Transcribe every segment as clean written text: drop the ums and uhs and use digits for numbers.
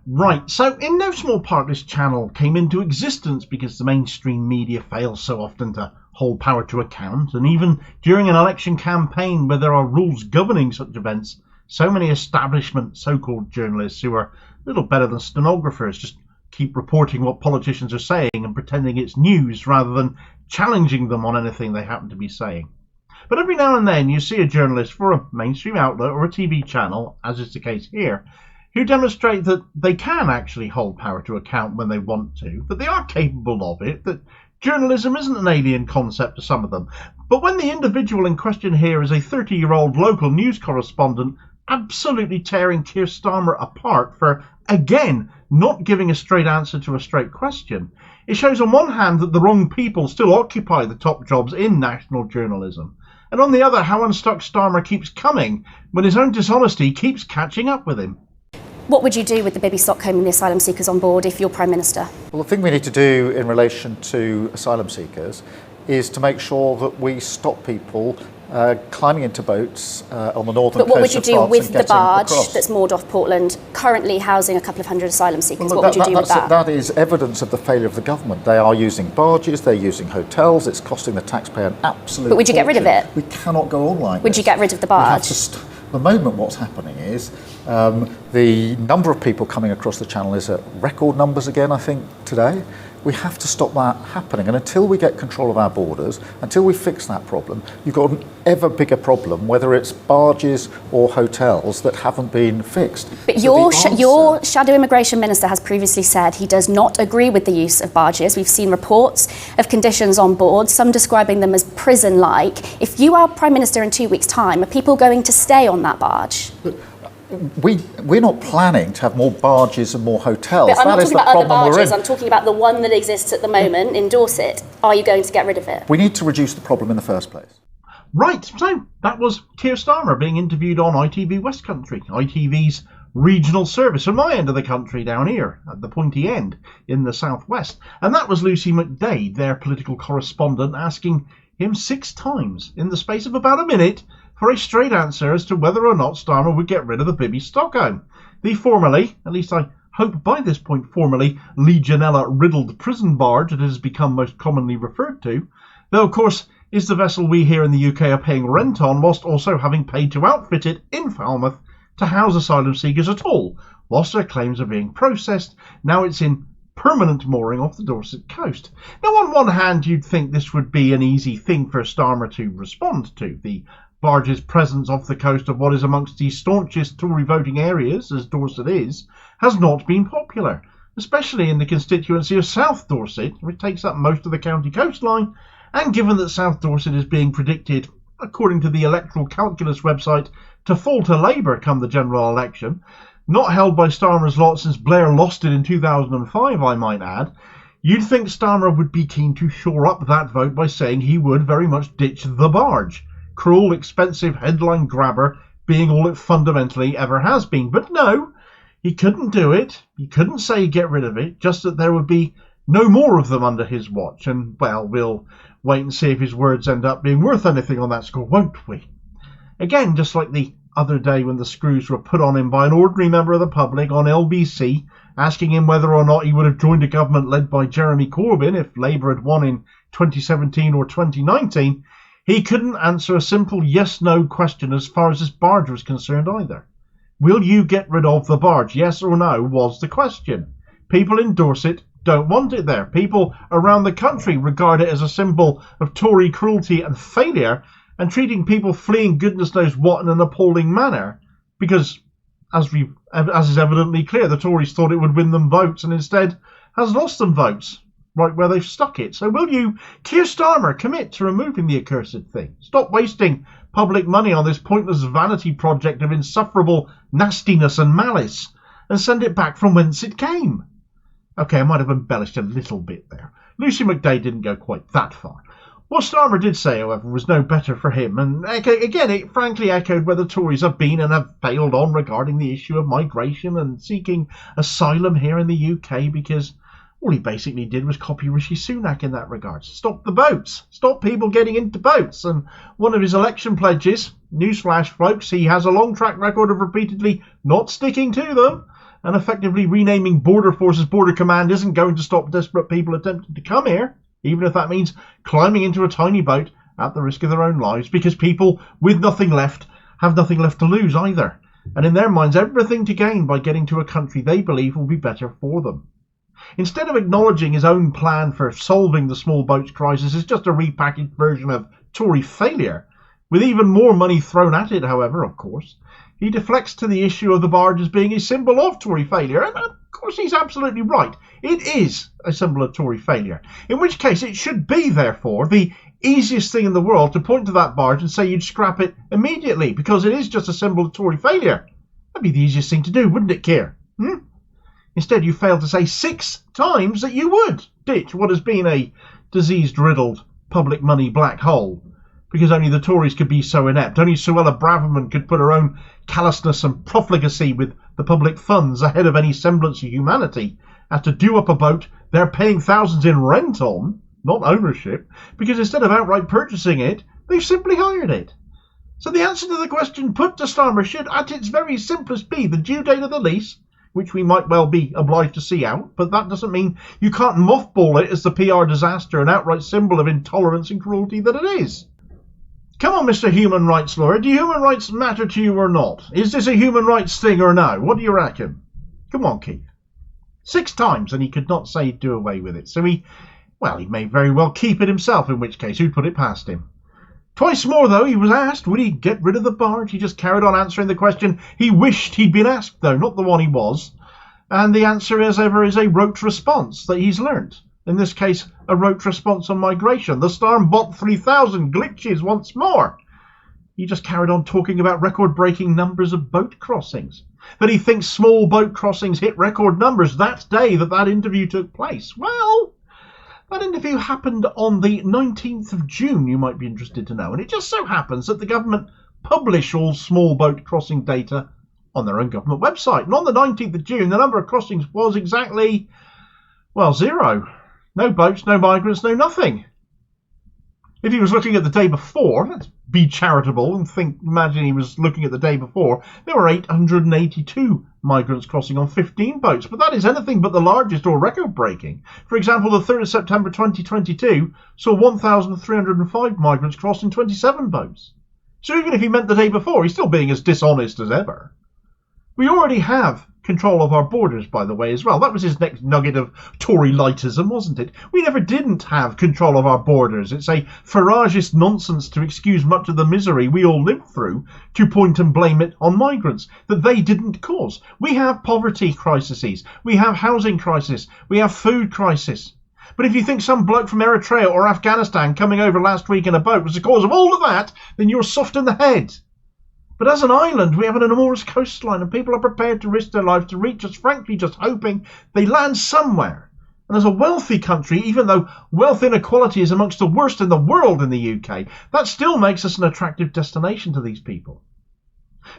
Right, so in no small part this channel came into existence because the mainstream media fails so often to hold power to account, and even during an election campaign where there are rules governing such events, so many establishment so-called journalists who are little better than stenographers just keep reporting what politicians are saying and pretending it's news rather than challenging them on anything they happen to be saying. But every now and then you see a journalist for a mainstream outlet or a TV channel, as is the case here, who demonstrate that they can actually hold power to account when they want to, that they are capable of it, that journalism isn't an alien concept to some of them. But when the individual in question here is a 30-year-old local news correspondent absolutely tearing Keir Starmer apart for, again, not giving a straight answer to a straight question, it shows on one hand that the wrong people still occupy the top jobs in national journalism, and on the other how unstuck Starmer keeps coming when his own dishonesty keeps catching up with him. What would you do with the Bibby Stockholm and the asylum seekers on board if you're Prime Minister? Well, the thing we need to do in relation to asylum seekers is to make sure that we stop people climbing into boats on the northern coast of France. But what would you do with the barge across that's moored off Portland, currently housing a couple of hundred asylum seekers? Well, what would you do with that? That is evidence of the failure of the government. They are using barges, they're using hotels, it's costing the taxpayer an absolute But would you get rid of it? We cannot go on like this. Would you get rid of the barge? The moment what's happening is the number of people coming across the channel is at record numbers again, I think, today. We have to stop that happening, and until we get control of our borders, until we fix that problem, you've got an ever bigger problem, whether it's barges or hotels that haven't been fixed. But your shadow immigration minister has previously said he does not agree with the use of barges. We've seen reports of conditions on board, some describing them as prison-like. If you are Prime Minister in 2 weeks' time, are people going to stay on that barge? But we're not planning to have more barges and more hotels. But I'm not talking about other barges, we're in. I'm talking about the one that exists at the moment in Dorset. Are you going to get rid of it? We need to reduce the problem in the first place. Right, so that was Keir Starmer being interviewed on ITV West Country, ITV's regional service from my end of the country down here at the pointy end in the southwest. And that was Lucy McDade, their political correspondent, asking him 6 times in the space of about a minute for a straight answer as to whether or not Starmer would get rid of the Bibby Stockholm, the formerly, at least I hope by this point formerly, Legionella-riddled prison barge that it has become most commonly referred to, though of course is the vessel we here in the UK are paying rent on, whilst also having paid to outfit it in Falmouth to house asylum seekers at all, whilst their claims are being processed. Now it's in permanent mooring off the Dorset coast. Now on one hand you'd think this would be an easy thing for Starmer to respond to. The barge's presence off the coast of what is amongst the staunchest Tory voting areas, as Dorset is, has not been popular, especially in the constituency of South Dorset, which takes up most of the county coastline, and given that South Dorset is being predicted, according to the Electoral Calculus website, to fall to Labour come the general election, not held by Starmer's lot since Blair lost it in 2005, I might add, you'd think Starmer would be keen to shore up that vote by saying he would very much ditch the barge. Cruel, expensive headline grabber being all it fundamentally ever has been. But no, he couldn't do it. He couldn't say get rid of it, just that there would be no more of them under his watch. And, well, we'll wait and see if his words end up being worth anything on that score, won't we? Again, just like the other day when the screws were put on him by an ordinary member of the public on LBC, asking him whether or not he would have joined a government led by Jeremy Corbyn if Labour had won in 2017 or 2019, he couldn't answer a simple yes-no question as far as this barge was concerned either. Will you get rid of the barge? Yes or no was the question. People in Dorset don't want it there. People around the country regard it as a symbol of Tory cruelty and failure, and treating people fleeing goodness knows what in an appalling manner. Because, as is evidently clear, the Tories thought it would win them votes and instead has lost them votes. Right where they've stuck it. So will you, Keir Starmer, commit to removing the accursed thing? Stop wasting public money on this pointless vanity project of insufferable nastiness and malice, and send it back from whence it came. Okay, I might have embellished a little bit there. Lucy McDade didn't go quite that far. What Starmer did say, however, was no better for him, and again it frankly echoed where the Tories have been and have failed on regarding the issue of migration and seeking asylum here in the UK, because all he basically did was copy Rishi Sunak in that regard. Stop the boats. Stop people getting into boats. And one of his election pledges, newsflash folks, he has a long track record of repeatedly not sticking to them, and effectively renaming Border Forces Border Command isn't going to stop desperate people attempting to come here, even if that means climbing into a tiny boat at the risk of their own lives, because people with nothing left have nothing left to lose either, and in their minds everything to gain by getting to a country they believe will be better for them. Instead of acknowledging his own plan for solving the small boats crisis is just a repackaged version of Tory failure, with even more money thrown at it, however, of course. He deflects to the issue of the barge as being a symbol of Tory failure, and of course he's absolutely right. It is a symbol of Tory failure, in which case it should be, therefore, the easiest thing in the world to point to that barge and say you'd scrap it immediately, because it is just a symbol of Tory failure. That'd be the easiest thing to do, wouldn't it, Keir? Instead, you failed to say 6 times that you would ditch what has been a disease-riddled public money black hole, because only the Tories could be so inept. Only Suella Braverman could put her own callousness and profligacy with the public funds ahead of any semblance of humanity, as to do up a boat they're paying thousands in rent on, not ownership, because instead of outright purchasing it, they've simply hired it. So the answer to the question put to Starmer should, at its very simplest, be the due date of the lease, which we might well be obliged to see out, but that doesn't mean you can't mothball it as the PR disaster and outright symbol of intolerance and cruelty that it is. Come on, Mr. Human Rights Lawyer, do human rights matter to you or not? Is this a human rights thing or no? What do you reckon? Come on, Keith. 6 times, and he could not say he'd do away with it, so he may very well keep it himself, in which case who'd put it past him. Twice more, though, he was asked, would he get rid of the barge? He just carried on answering the question he wished he'd been asked, though, not the one he was. And the answer, as ever, is a rote response that he's learnt. In this case, a rote response on migration. The Storm bot 3000 glitches once more. He just carried on talking about record-breaking numbers of boat crossings. That he thinks small boat crossings hit record numbers that day that interview took place. Well, that interview happened on the 19th of June, you might be interested to know, and it just so happens that the government publish all small boat crossing data on their own government website. And on the 19th of June, the number of crossings was exactly, 0. No boats, no migrants, no nothing. If he was looking at the day before, let's be charitable and imagine he was looking at the day before, there were 882 migrants crossing on 15 boats, but that is anything but the largest or record-breaking. For example, the 3rd of September 2022 saw 1,305 migrants cross in 27 boats. So even if he meant the day before, he's still being as dishonest as ever. We already have control of our borders, by the way, as well. That was his next nugget of Tory lightism, wasn't it? We never didn't have control of our borders. It's a Farageist nonsense to excuse much of the misery we all lived through, to point and blame it on migrants that they didn't cause. We have poverty crises. We have housing crisis. We have food crisis. But if you think some bloke from Eritrea or Afghanistan coming over last week in a boat was the cause of all of that, then you're soft in the head. But as an island, we have an enormous coastline, and people are prepared to risk their lives to reach us, frankly just hoping they land somewhere. And as a wealthy country, even though wealth inequality is amongst the worst in the world in the UK, that still makes us an attractive destination to these people.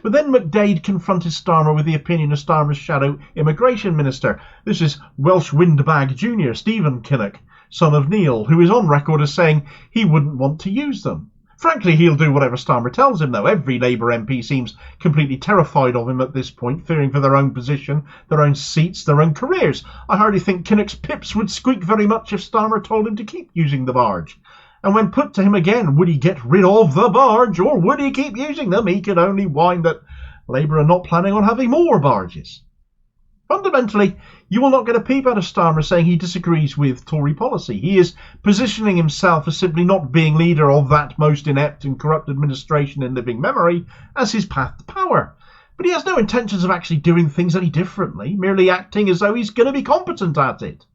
But then McDade confronted Starmer with the opinion of Starmer's shadow immigration minister. This is Welsh windbag junior Stephen Kinnock, son of Neil, who is on record as saying he wouldn't want to use them. Frankly, he'll do whatever Starmer tells him, though. Every Labour MP seems completely terrified of him at this point, fearing for their own position, their own seats, their own careers. I hardly think Kinnock's pips would squeak very much if Starmer told him to keep using the barge. And when put to him again, would he get rid of the barge, or would he keep using them, he could only whine that Labour are not planning on having more barges. Fundamentally, you will not get a peep out of Starmer saying he disagrees with Tory policy. He is positioning himself as simply not being leader of that most inept and corrupt administration in living memory as his path to power. But he has no intentions of actually doing things any differently, merely acting as though he's going to be competent at it.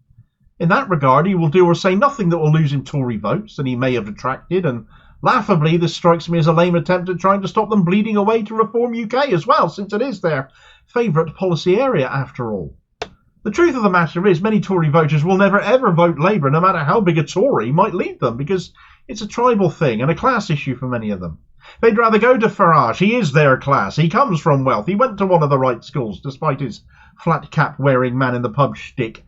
In that regard, he will do or say nothing that will lose him Tory votes that he may have attracted, and laughably, this strikes me as a lame attempt at trying to stop them bleeding away to reform UK as well, since it is their favourite policy area after all. The truth of the matter is many Tory voters will never ever vote Labour, no matter how big a Tory might lead them, because it's a tribal thing and a class issue for many of them. They'd rather go to Farage. He is their class. He comes from wealth. He went to one of the right schools, despite his flat cap wearing man in the pub shtick.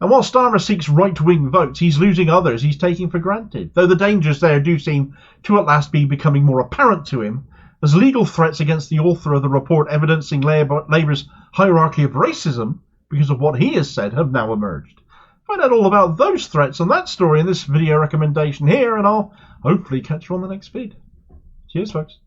And while Starmer seeks right-wing votes, he's losing others he's taking for granted, though the dangers there do seem to at last be becoming more apparent to him as legal threats against the author of the report evidencing Labour's hierarchy of racism because of what he has said have now emerged. Find out all about those threats and that story in this video recommendation here, and I'll hopefully catch you on the next feed. Cheers, folks.